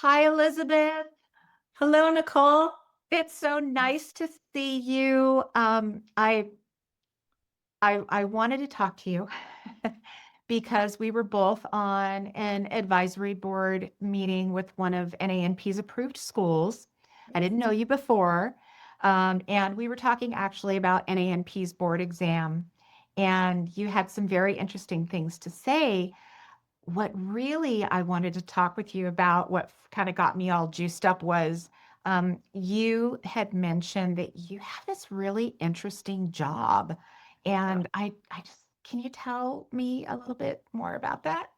Hi, Elizabeth. Hello, Nicole. It's so nice to see you. I wanted to talk to you because we were both on an advisory board meeting with one of NANP's approved schools. I didn't know you before, and we were talking actually about NANP's board exam, and you had some very interesting things to say. What really I wanted to talk with you about, what kind of got me all juiced up was you had mentioned that you have this really interesting job. And I just, can you tell me a little bit more about that?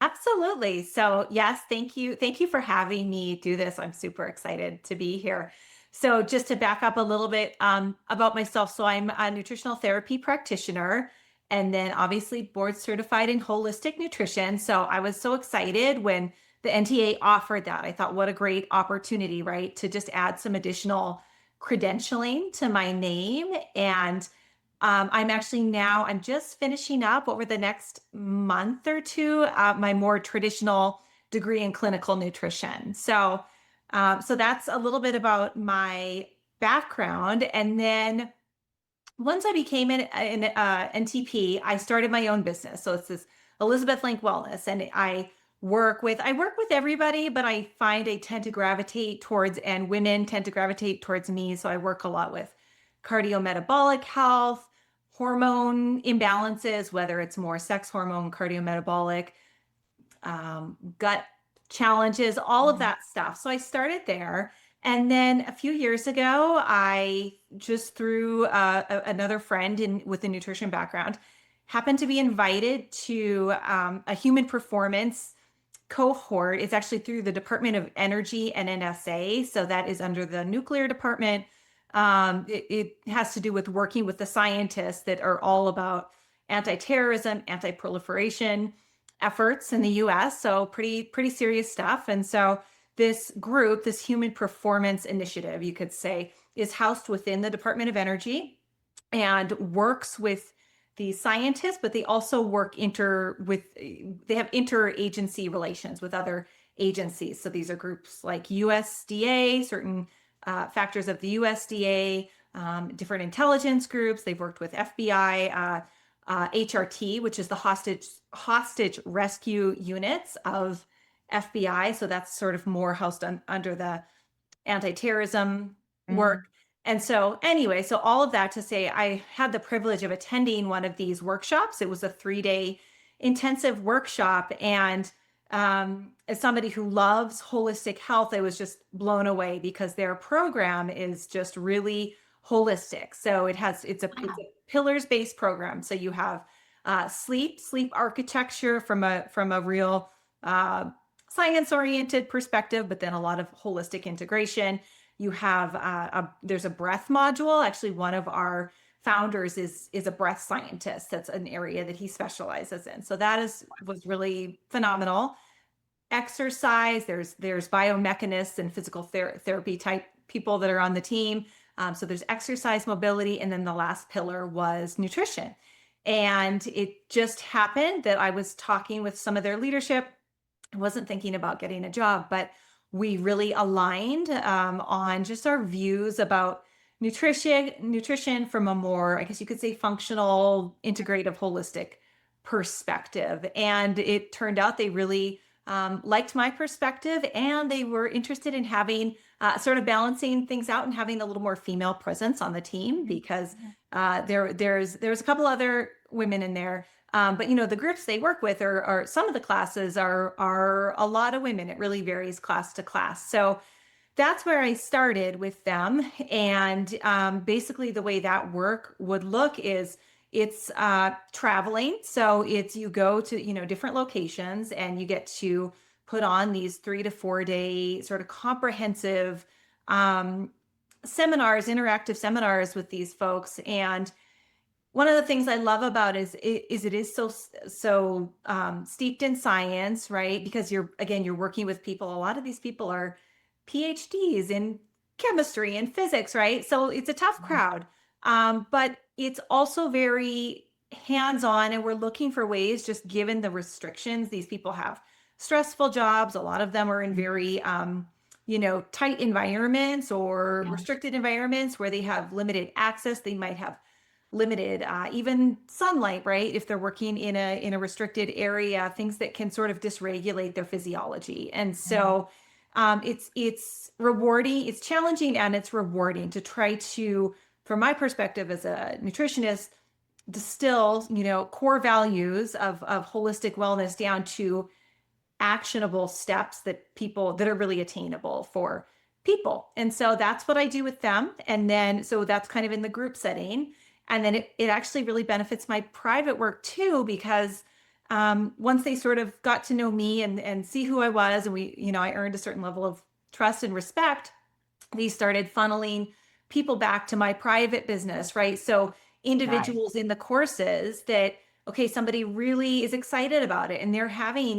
Absolutely. So, yes, thank you. Thank you for having me do this. I'm super excited to be here. So, just to back up a little bit about myself. So, I'm a nutritional therapy practitioner and then obviously board certified in holistic nutrition. So, I was so excited when the NTA offered that. I thought, what a great opportunity, right? To just add some additional credentialing to my name. And I'm just finishing up over the next month or two, my more traditional degree in clinical nutrition. So that's a little bit about my background. And then once I became an NTP, I started my own business. So it's this Elizabeth Link Wellness, and I work with everybody, but I find I tend to gravitate towards, and women tend to gravitate towards me. So I work a lot with cardiometabolic health, hormone imbalances, whether it's more sex hormone, cardiometabolic, gut challenges, all of Mhm. that stuff. So I started there. And then a few years ago, I just through another friend with a nutrition background happened to be invited to a human performance cohort. It's actually through the Department of Energy and NSA. So that is under the nuclear department. It has to do with working with the scientists that are all about anti-terrorism, anti-proliferation efforts in the US. So pretty serious stuff. And so this group, this human performance initiative, you could say, is housed within the Department of Energy and works with the scientists, but they also they have interagency relations with other agencies. So these are groups like USDA, certain factors of the USDA, different intelligence groups. They've worked with FBI, HRT, which is the hostage rescue units of FBI. So that's sort of more housed under the anti-terrorism work. Mhm. And so, anyway, so all of that to say, I had the privilege of attending one of these workshops. It was a 3 day intensive workshop. And as somebody who loves holistic health, I was just blown away because their program is just really holistic. So it's a Wow. pillars based program. So you have sleep architecture from a real science oriented perspective, but then a lot of holistic integration. You have there's a breath module. Actually, one of our founders is a breath scientist. That's an area that he specializes in. So that is was really phenomenal. Exercise. There's biomechanists and physical therapy type people that are on the team. So there's exercise, mobility, and then the last pillar was nutrition. And it just happened that I was talking with some of their leadership. I wasn't thinking about getting a job, but we really aligned on just our views about nutrition from a more, I guess you could say, functional, integrative, holistic perspective. And it turned out they really liked my perspective, and they were interested in having sort of balancing things out and having a little more female presence on the team because there's a couple other women in there, but the groups they work with are some of the classes are a lot of women. It really varies class to class. So that's where I started with them. And basically, the way that work would look is it's traveling. So it's you go to different locations and you get to put on these 3 to 4 day sort of comprehensive um, seminars, interactive seminars with these folks. And one of the things I love about it is so steeped in science, right? Because you're working with people. A lot of these people are PhDs in chemistry and physics, right? So it's a tough crowd, but it's also very hands-on, and we're looking for ways, just given the restrictions these people have stressful jobs. A lot of them are in Mm. very, tight environments or Yeah. restricted environments where they have limited access. They might have limited even sunlight, right? If they're working in a restricted area, things that can sort of dysregulate their physiology. And Yeah. so it's rewarding, it's challenging, and it's rewarding to try to, from my perspective as a nutritionist, distill, core values of holistic wellness down to actionable steps that people that are really attainable for people. And so that's what I do with them. And then, so that's kind of in the group setting. And then it actually really benefits my private work too, because once they sort of got to know me and see who I was, and I earned a certain level of trust and respect, they started funneling people back to my private business, right? So Nice. individuals in the courses that, okay, somebody really is excited about it and they're having,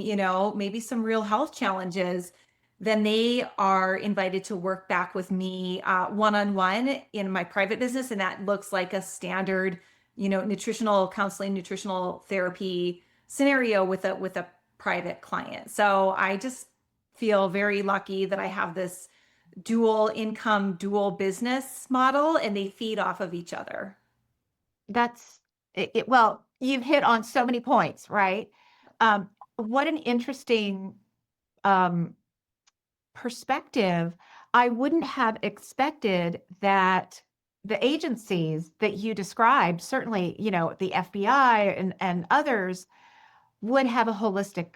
maybe some real health challenges, then they are invited to work back with me one-on-one in my private business. And that looks like a standard, nutritional counseling, nutritional therapy scenario with a private client. So I just feel very lucky that I have this dual income, dual business model, and they feed off of each other. That's well, you've hit on so many points, right? What an interesting um, perspective. I wouldn't have expected that the agencies that you described, certainly, the FBI and others, would have a holistic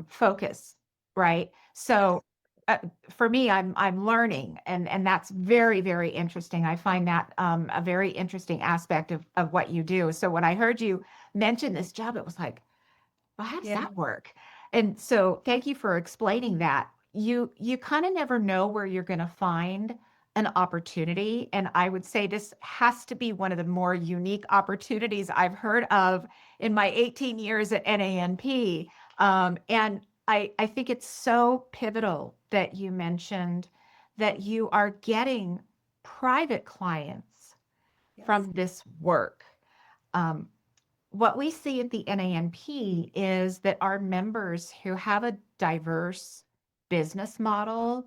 focus, right? Yes. So uh, for me, I'm learning, and that's very, very interesting. I find that a very interesting aspect of what you do. So when I heard you mention this job, it was like, well, how does Yeah. that work? And so thank you for explaining that. You kind of never know where you're going to find an opportunity. And I would say this has to be one of the more unique opportunities I've heard of in my 18 years at NANP. And I think it's so pivotal that you mentioned that you are getting private clients Yes. from this work. Um, what we see at the NANP is that our members who have a diverse business model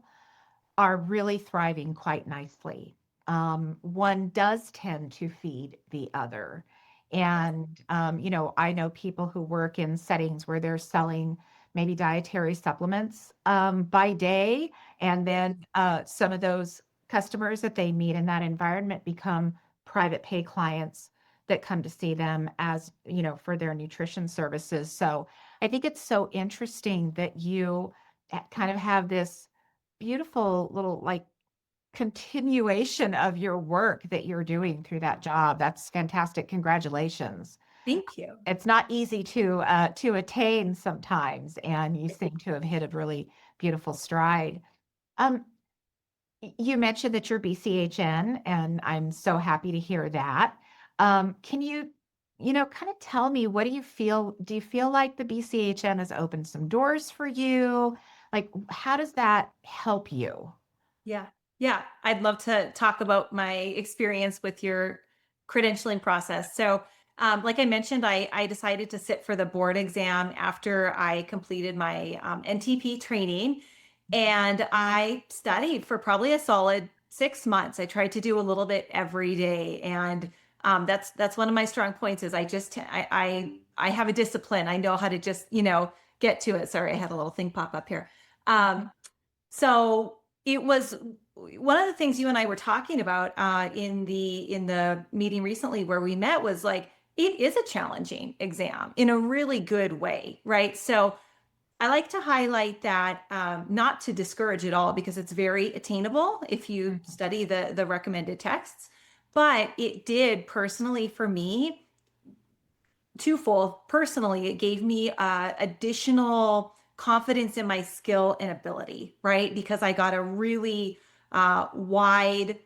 are really thriving quite nicely. One does tend to feed the other. Yes. And, I know people who work in settings where they're selling maybe dietary supplements by day. And Yes. then some of those customers that they meet in that environment become private pay clients that come to see them as, for their nutrition services. So I think it's so interesting that you kind of have this beautiful little like continuation of your work that you're doing through that job. That's fantastic. Congratulations. Thank you. It's not easy to attain sometimes, and you seem to have hit a really beautiful stride. Um, you mentioned that you're BCHN, and I'm so happy to hear that. Can you, kind of tell me, what do you feel? Do you feel like the BCHN has opened some doors for you? Like, how does that help you? Yeah. Yeah. I'd love to talk about my experience with your credentialing process. So, like I mentioned, I decided to sit for the board exam after I completed my NTP training. And I studied for probably a solid 6 months. I tried to do a little bit every day. And that's one of my strong points is I have a discipline. I know how to just, get to it. Sorry, I had a little thing pop up here. Um, so it was one of the things you and I were talking about in the meeting recently where we met was like it is a challenging exam in a really good way, right? So I like to highlight that not to discourage at all because it's very attainable if you Mhm. study the recommended texts. But it did personally for me twofold. Personally, it gave me additional confidence in my skill and ability, right? Because I got a really wide,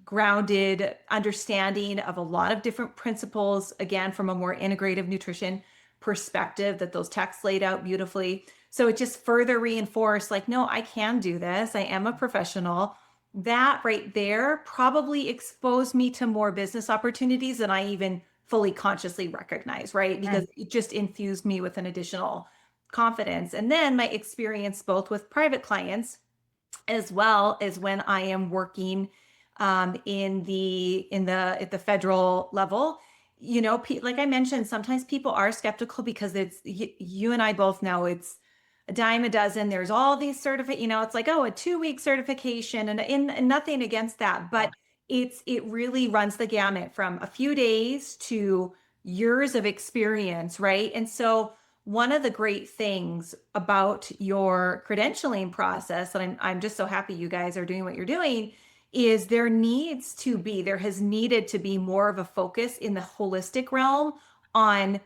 grounded understanding of a lot of different principles, again, from a more integrative nutrition perspective that those texts laid out beautifully. So it just further reinforced like, no, I can do this. I am a professional. That right there probably exposed me to more business opportunities than I even fully consciously recognize, right? Because Mm. it just infused me with an additional confidence. And then my experience both with private clients as well as when I am working in the at the federal level. You know, like I mentioned, sometimes people are skeptical because you and I both know it's a dime a dozen. There's all these certificate, you know, it's like, oh, a 2 week certification, and nothing against that, but it really runs the gamut from a few days to years of experience, right? And so one of the great things about your credentialing process, and I'm just so happy you guys are doing what you're doing, is there has needed to be more of a focus in the holistic realm on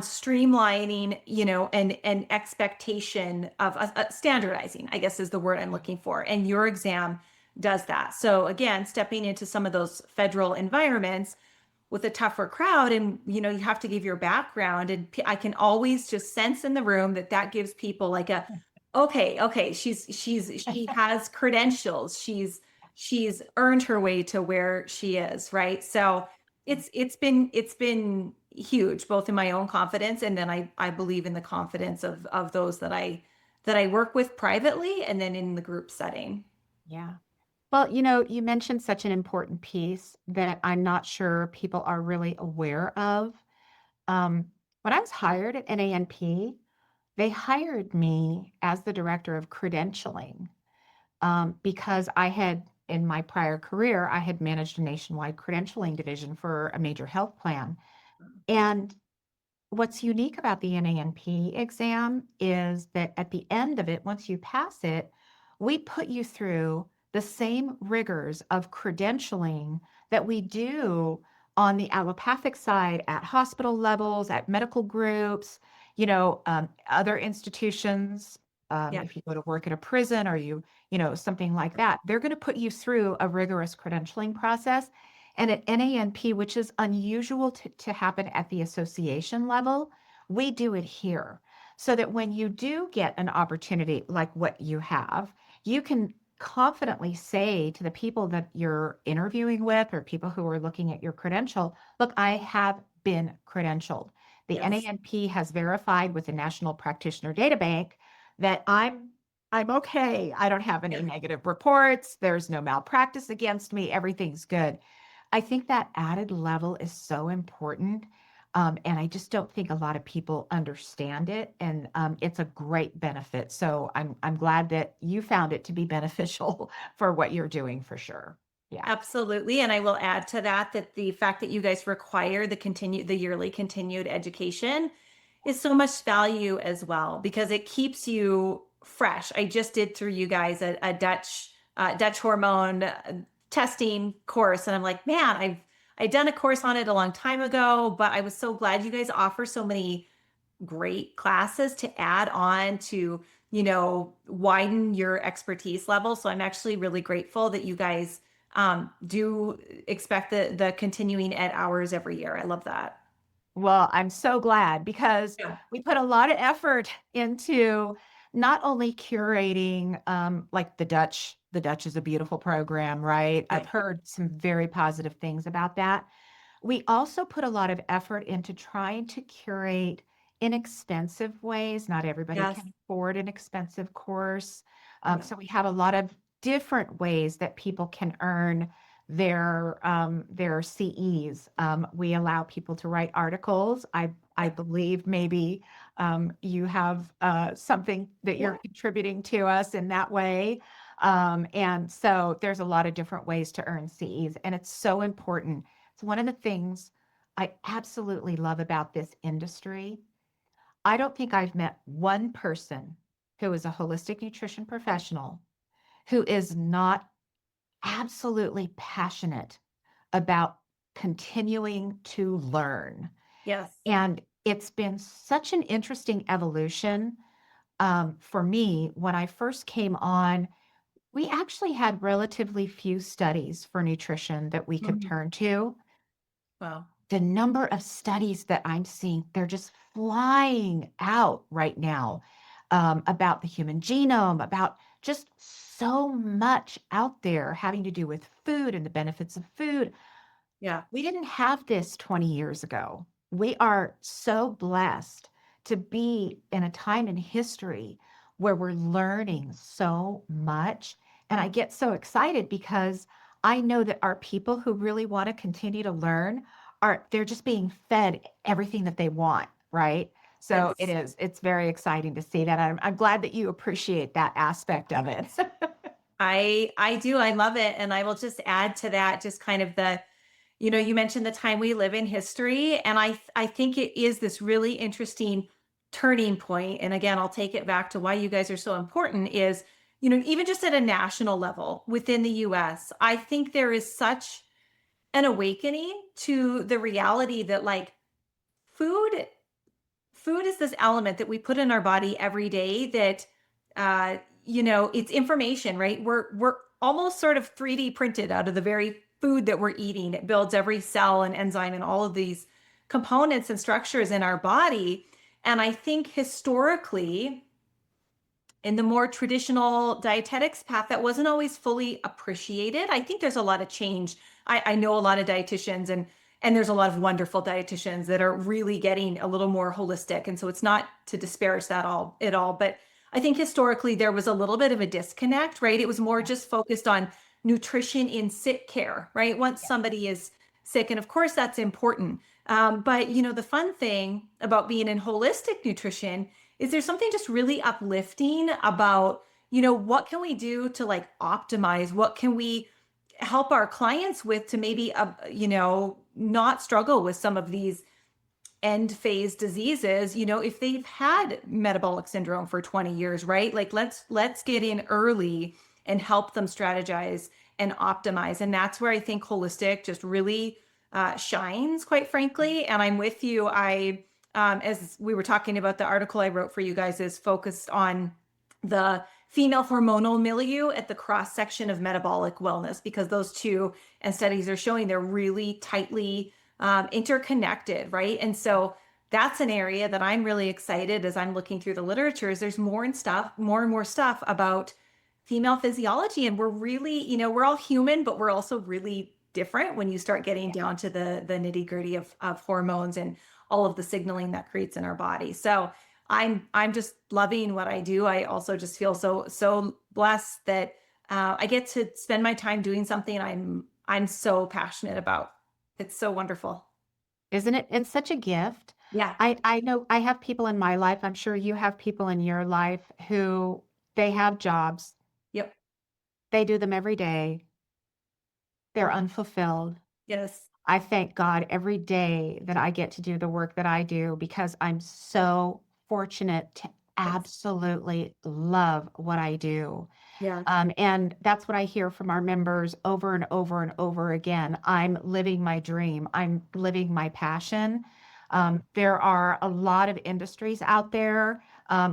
streamlining, you know, and expectation of standardizing, I guess is the word I'm looking for. And your exam does that. So again, stepping into some of those federal environments with a tougher crowd, and you know, you have to give your background, and I can always just sense in the room that that gives people like a, okay, she has credentials, she's earned her way to where she is, right? So it's been huge both in my own confidence, and then I believe in the confidence of those that I work with privately and then in the group setting. Yeah. Well, you know, you mentioned such an important piece that I'm not sure people are really aware of. When I was hired at NANP, they hired me as the director of credentialing because I had, in my prior career, I had managed a nationwide credentialing division for a major health plan. And what's unique about the NANP exam is that at the end of it, once you pass it, we put you through the same rigors of credentialing that we do on the allopathic side at hospital levels, at medical groups, other institutions. Yeah. If you go to work at a prison or something like that, they're going to put you through a rigorous credentialing process. And at NANP, which is unusual to happen at the association level, we do it here so that when you do get an opportunity like what you have, you can confidently say to the people that you're interviewing with or people who are looking at your credential, look, I have been credentialed. The Yes. NANP has verified with the National Practitioner Data Bank that I'm okay. I don't have any Yeah. negative reports. There's no malpractice against me. Everything's good. I think that added level is so important. And I just don't think a lot of people understand it. And it's a great benefit. So I'm glad that you found it to be beneficial for what you're doing for sure. Yeah. Absolutely. And I will add to that that the fact that you guys require the yearly continued education is so much value as well because it keeps you fresh. I just did through you guys a Dutch hormone testing course, and I'm like, man, I'd done a course on it a long time ago, but I was so glad you guys offer so many great classes to add on to, you know, widen your expertise level. So I'm actually really grateful that you guys do expect the continuing ed hours every year. I love that. Well, I'm so glad because Yeah. we put a lot of effort into not only curating, like the Dutch is a beautiful program, right? I've Right. heard some very positive things about that. We also put a lot of effort into trying to curate inexpensive ways. Not everybody Yes. can afford an expensive course. Yeah. So we have a lot of different ways that people can earn their CEs. We allow people to write articles. I Yeah. believe maybe you have something that Yeah. you're contributing to us in that way. And so there's a lot of different ways to earn CEs, and it's so important. It's one of the things I absolutely love about this industry. I don't think I've met one person who is a holistic nutrition professional who is not absolutely passionate about continuing to learn. Yes. And it's been such an interesting evolution for me. When I first came on, we actually had relatively few studies for nutrition that we could Mhm. turn to. Wow. The number of studies that I'm seeing, they're just flying out right now about the human genome, about just so much out there having to do with food and the benefits of food. Yeah. We didn't have this 20 years ago. We are so blessed to be in a time in history where we're learning so much. And I get so excited because I know that our people who really want to continue to learn they're just being fed everything that they want, right? So Yes. it's very exciting to see that. I'm glad that you appreciate that aspect of it. I do. I love it. And I will just add to that just kind of the, you mentioned the time we live in history, and I think it is this really interesting turning point. And again, I'll take it back to why you guys are so important is, even just at a national level within the US, I think there is such an awakening to the reality that like food food is this element that we put in our body every day that it's information, right? We're almost sort of 3D printed out of the very food that we're eating. It builds every cell and enzyme and all of these components and structures in our body. And I think historically, in the more traditional dietetics path, that wasn't always fully appreciated. I think there's a lot of change. I know a lot of dietitians, and there's a lot of wonderful dietitians that are really getting a little more holistic. And so it's not to disparage that all at all, but I think historically there was a little bit of a disconnect, right? It was more just focused on nutrition in sick care, right? Once somebody is sick, and of course that's important. But the fun thing about being in holistic nutrition is there something just really uplifting about, what can we do to like optimize? What can we help our clients with to maybe, not struggle with some of these end phase diseases, if they've had metabolic syndrome for 20 years, right? Like let's get in early and help them strategize and optimize. And that's where I think holistic just really shines, quite frankly. And I'm with you. As we were talking about, the article I wrote for you guys is focused on the female hormonal milieu at the cross section of metabolic wellness, because those two, and studies are showing they're really tightly interconnected, right? And so that's an area that I'm really excited as I'm looking through the literature. Is there's more and more stuff about female physiology, and we're really, we're all human, but we're also really different when you start getting down to the nitty gritty of hormones and all of the signaling that creates in our body. So I'm just loving what I do. I also just feel so blessed that I get to spend my time doing something I'm so passionate about. It's so wonderful. Isn't it? It's such a gift. Yeah. I know I have people in my life. I'm sure you have people in your life who they have jobs. Yep. They do them every day. They're unfulfilled. Yes. I thank God every day that I get to do the work that I do because I'm so fortunate to Yes. absolutely love what I do. Yeah. And that's what I hear from our members over and over and over again. I'm living my dream. I'm living my passion. There are a lot of industries out there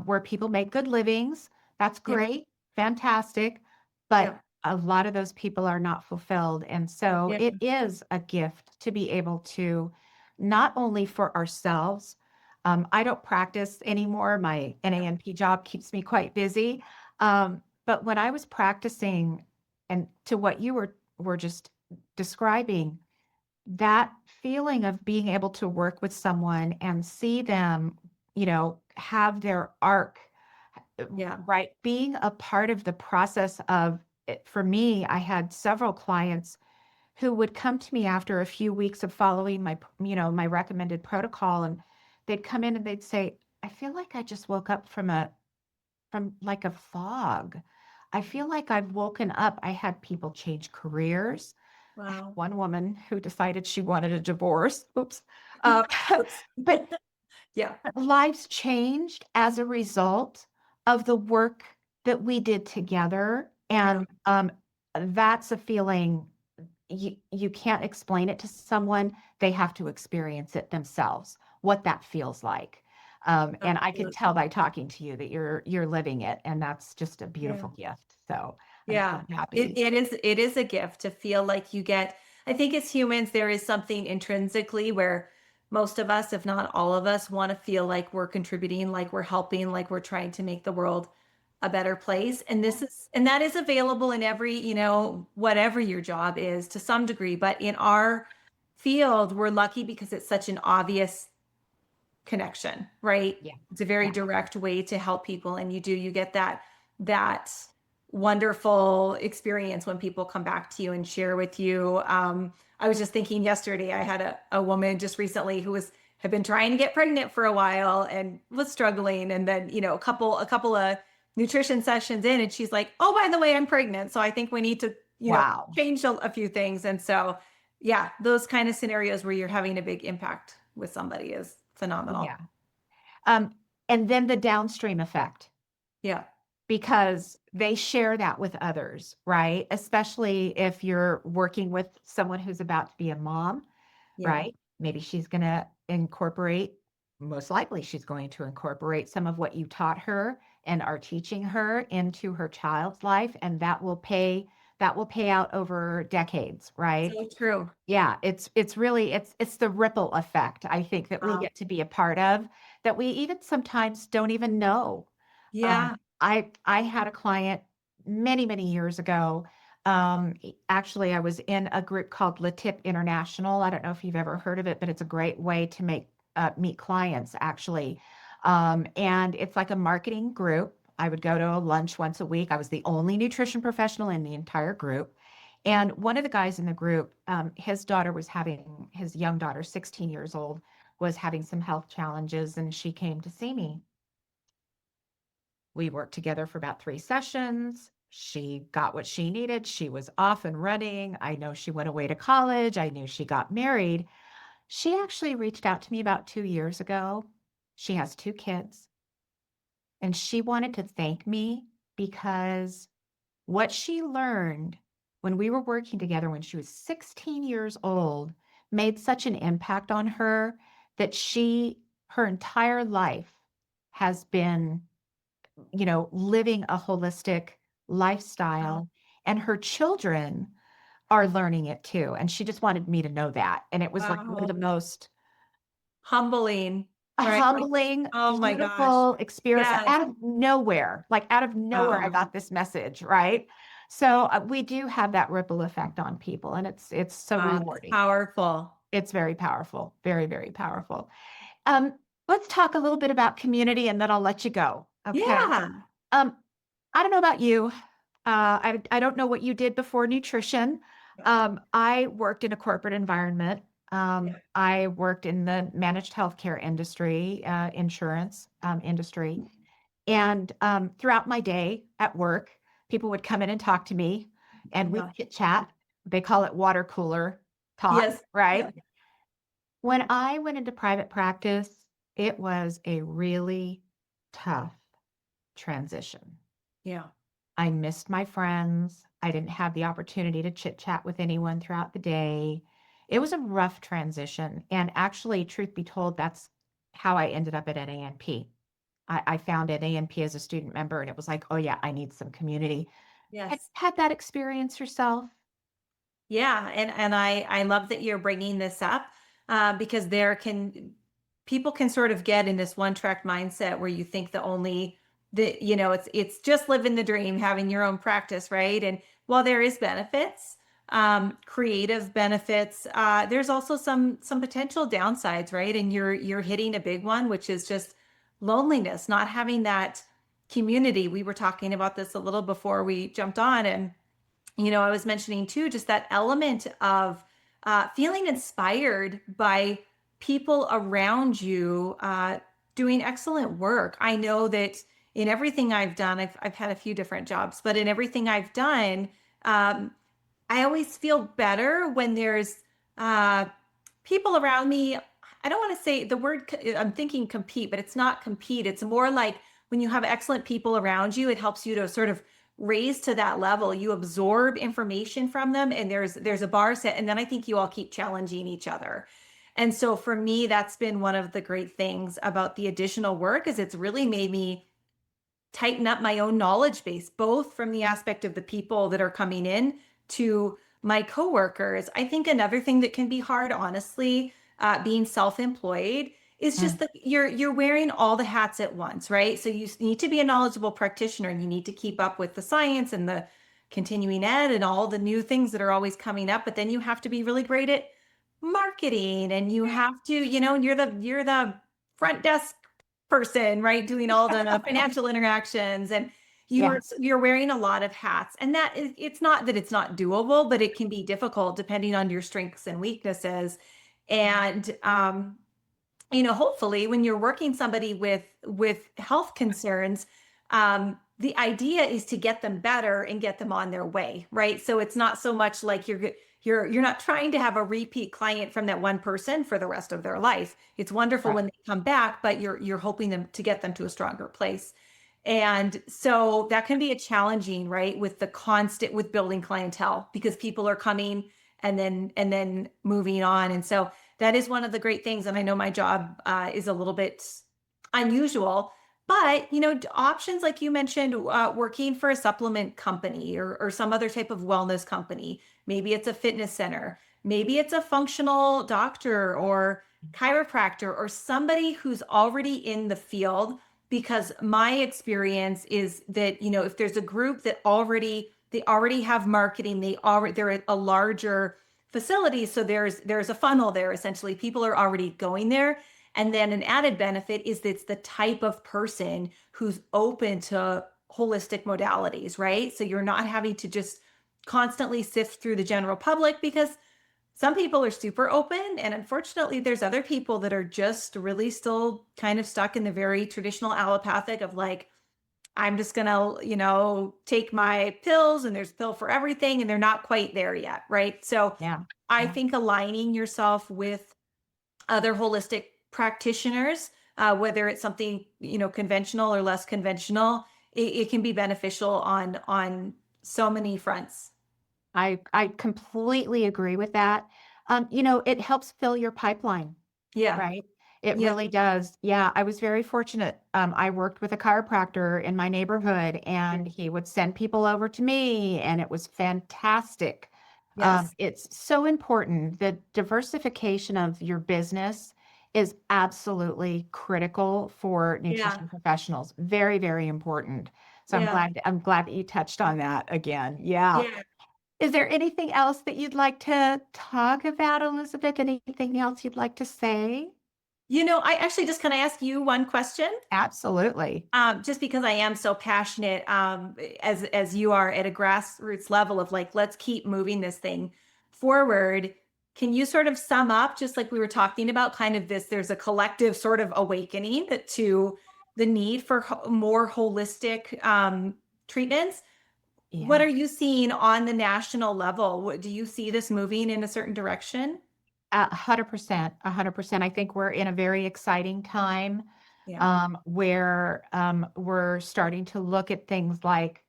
where people make good livings. That's Yep. great, fantastic. But Yep. a lot of those people are not fulfilled. And so Yep. it is a gift to be able to not only for ourselves. I don't practice anymore. My NANP job keeps me quite busy. But when I was practicing, and to what you were just describing, that feeling of being able to work with someone and see them, have their arc, Yeah. right? Being a part of the process of it, for me, I had several clients who would come to me after a few weeks of following my recommended protocol, and they'd come in and they'd say, I feel like I just woke up from like a fog. I feel like I've woken up. I had people change careers. I had Wow. one woman who decided she wanted a divorce. Oops. Uh, Oops. but Yeah. lives changed as a result of the work that we did together. Yeah. And that's a feeling you can't explain it to someone. They have to experience it themselves, what that feels like. And I can tell Absolutely. by talking to you that you're living it, and that's just a Yeah. beautiful gift. So I'm so Yeah, happy. it is a gift to feel like you get. I think as humans, there is something intrinsically where most of us, if not all of us, want to feel like we're contributing, like we're helping, like we're trying to make the world a better place. And that is available in every, whatever your job is to some degree. But in our field, we're lucky because it's such an obvious connection, right? Yeah. It's a very Yeah. direct way to help people, and you get that wonderful experience when people come back to you and share with you. I was just thinking yesterday, I had a woman just recently who had been trying to get pregnant for a while and was struggling, and then a couple of nutrition sessions in, and she's like, "Oh, by the way, I'm pregnant, so I think we need to Wow. change a few things." And so, yeah, those kind of scenarios where you're having a big impact with somebody is phenomenal. Yeah. Um, and then the downstream effect, Yeah. because they share that with others, right? Especially if you're working with someone who's about to be a mom, Yeah. right? Maybe she's going to incorporate, most likely, she's going to incorporate some of what you taught her and are teaching her into her child's life, and that will pay out over decades, right? So true. Yeah, it's really it's the ripple effect, I think, that we Wow. get to be a part of, that we even sometimes don't even know. Yeah. I had a client many, many years ago. Actually, I was in a group called Latip International. I don't know if you've ever heard of it, but it's a great way to meet clients, actually. And it's like a marketing group. I would go to a lunch once a week. I was the only nutrition professional in the entire group. And one of the guys in the group, his young daughter, 16 years old, was having some health challenges, and she came to see me. We worked together for about 3 sessions. She got what she needed. She was off and running. I know she went away to college. I knew she got married. She actually reached out to me about 2 years ago. She has 2 kids, and she wanted to thank me because what she learned when we were working together when she was 16 years old made such an impact on her that her entire life has been, living a holistic Wow. lifestyle, and her children are learning it too. And she just wanted me to know that. And it was like one of Wow. the most Humbling, right? Like, humbling, oh my gosh. beautiful experience Yes. out of nowhere. Like out of nowhere, I Wow. got this message, right? So we do have that ripple effect on people, and it's so Wow. That's rewarding. powerful. It's very powerful, very, very powerful. Um, let's talk a little bit about community, and then I'll let you go. Okay. Yeah. Um, I don't know about you. I don't know what you did before nutrition. I worked in a corporate environment. Yeah. I worked in the managed healthcare industry, insurance industry. And throughout my day at work, people would come in and talk to me, and we Yeah. chit chat. They call it water cooler talk, Yes. Yeah. right? When I went into private practice, it was a really tough transition. Yeah. I missed my friends. I didn't have the opportunity to chit chat with anyone throughout the day. It was a rough transition. And actually, truth be told, that's how I ended up at NANP. I found NANP as a student member, and it was like, oh, yeah, I need some community. Yes. Had that experience yourself? Yeah, and I love that you're bringing this up, because people can sort of get in this one track mindset where you think it's just living the dream, having your own practice, right? And while there is benefits, creative benefits, there's also some potential downsides, right? And you're hitting a big one, which is just loneliness, not having that community. We were talking about this a little before we jumped on, and I was mentioning too, just that element of feeling inspired by people around you doing excellent work. I know that in everything I've done, I've had a few different jobs, but in everything I've done, um, I always feel better when there's uh, people around me. I don't want to say the word, I'm thinking compete, but it's not compete. It's more like when you have excellent people around you, it helps you to sort of raise to that level. You absorb information from them, and there's a bar set, and then I think you all keep challenging each other. And so for me, that's been one of the great things about the additional work is it's really made me tighten up my own knowledge base, both from the aspect of the people that are coming in to my coworkers. I think another thing that can be hard, honestly, being self-employed, is just Mm, that you're wearing all the hats at once, right? So you need to be a knowledgeable practitioner, and you need to keep up with the science and the continuing ed and all the new things that are always coming up. But then you have to be really great at marketing, and you have to, you're the front desk person, right? Doing all the financial interactions, and Yeah, you're wearing a lot of hats. And that is, it's not that it's not doable, but it can be difficult depending on your strengths and weaknesses. And hopefully when you're working somebody with health concerns, the idea is to get them better and get them on their way, right? So it's not so much like you're not trying to have a repeat client from that one person for the rest of their life. It's wonderful right. when they come back, but you're hoping them to get them to a stronger place. And so that can be a challenging, right, with the constant with building clientele, because people are coming and then moving on. And so that is one of the great things. And I know my job is a little bit unusual, but options like you mentioned, working for a supplement company or some other type of wellness company. Maybe it's a fitness center. Maybe it's a functional doctor or chiropractor or somebody who's already in the field. Because my experience is that, if there's a group that they already have marketing, they're at a larger facility, so there's a funnel there. Essentially, people are already going there. And then an added benefit is that it's the type of person who's open to holistic modalities, right? So you're not having to just constantly sift through the general public, because some people are super open, and unfortunately there's other people that are just really still kind of stuck in the very traditional allopathic of like, I'm just gonna, take my pills and there's a pill for everything, and they're not quite there yet, right? So Yeah, I yeah. think aligning yourself with other holistic practitioners, whether it's something, conventional or less conventional, it can be beneficial on so many fronts. I completely agree with that. It helps fill your pipeline. Yeah. Right? It Yeah. really does. Yeah, I was very fortunate. I worked with a chiropractor in my neighborhood, and he would send people over to me, and it was fantastic. Yes. It's so important. The diversification of your business is absolutely critical for Yeah. nutrition professionals. Very, very important. So I'm Yeah. glad that you touched on that again. Yeah. Yeah. Is there anything else that you'd like to talk about, Elizabeth? Anything else you'd like to say? I actually just, can I ask you one question? Absolutely. Just because I am so passionate, as you are at a grassroots level of like, let's keep moving this thing forward. Can you sort of sum up, just like we were talking about, kind of this, there's a collective sort of awakening to the need for more holistic treatments. What Yeah. are you seeing on the national level? Do you see this moving in a certain direction? 100%. 100%. I think we're in a very exciting time Yeah. where we're starting to look at things like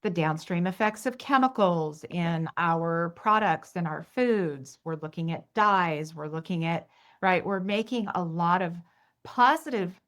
the downstream effects of chemicals Yeah. in our products and our foods. We're looking at dyes. We're looking at, right, we're making a lot of positive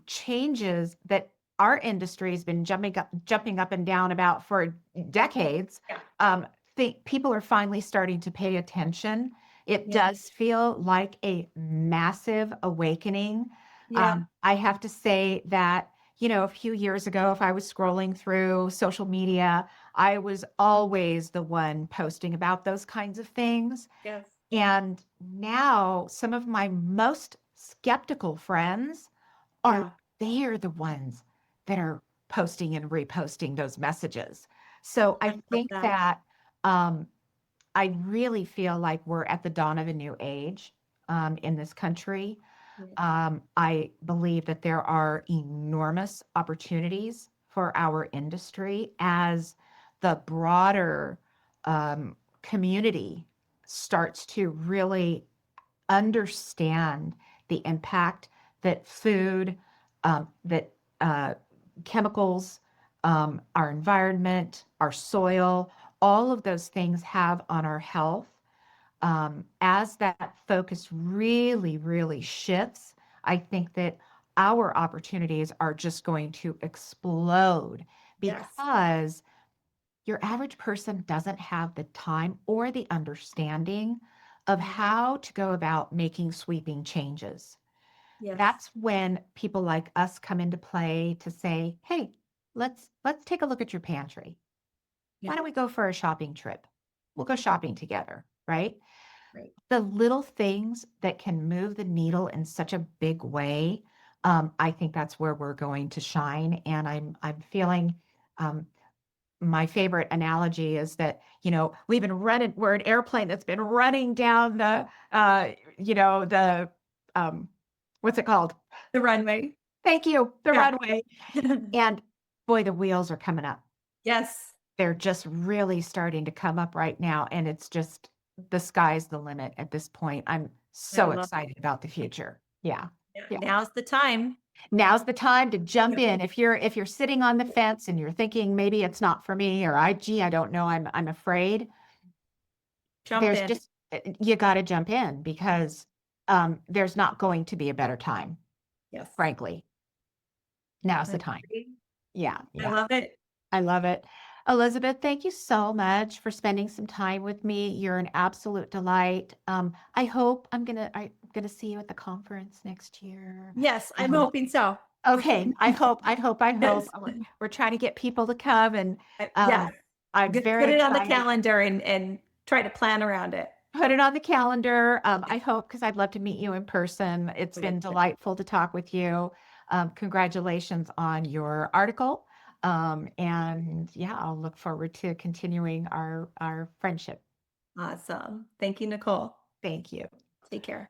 changes that our industry has been jumping up and down about for decades. Yeah. Think people are finally starting to pay attention. It Yeah. does feel like a massive awakening. Yeah. I have to say that, a few years ago, if I was scrolling through social media, I was always the one posting about those kinds of things. Yes. And now some of my most skeptical friends are Yeah. they're the ones that are posting and reposting those messages. So I I love think that. that I really feel like we're at the dawn of a new age in this country. Yeah. I believe that there are enormous opportunities for our industry as the broader community starts to really understand the impact that food, that chemicals, our environment, our soil, all of those things have on our health. As that focus really, really shifts, I think that our opportunities are just going to explode Yes. because your average person doesn't have the time or the understanding of Yeah. how to go about making sweeping changes. Yes. That's when people like us come into play to say, "Hey, let's take a look at your pantry. Yeah. Why don't we go for a shopping trip? We'll go shopping together, right?" Right. The little things that can move the needle in such a big way, I think that's where we're going to shine. And I'm feeling, um, my favorite analogy is that, we're an airplane that's been running down the, um, what's it called? The runway. Thank you, the Yeah. runway. And boy, the wheels are coming up. Yes. They're just really starting to come up right now, and it's just the sky's the limit at this point. I'm I so love excited about the future. Yeah. Yeah, Yeah. now's the time. Now's the time to jump Yep. in. If you're sitting on the fence and you're thinking maybe it's not for me, or I don't know, I'm afraid, Jump there's in. just you got to jump in because there's not going to be a better time, Yes. frankly. Now's the I time. agree. Yeah, I yeah. love it. I love it. Elizabeth, thank you so much for spending some time with me. You're an absolute delight. I'm gonna see you at the conference next year. Yes, I'm Um, hoping so. okay, I hope. Yes. We're trying to get people to come, and Yes. I'm Put very it on the excited. calendar and try to plan around it. Put it on the calendar. I hope, because I'd love to meet you in person. It's been delightful to talk with you. Congratulations on your article. And yeah, I'll look forward to continuing our friendship. Awesome. Thank you, Nicole. Thank you. Take care.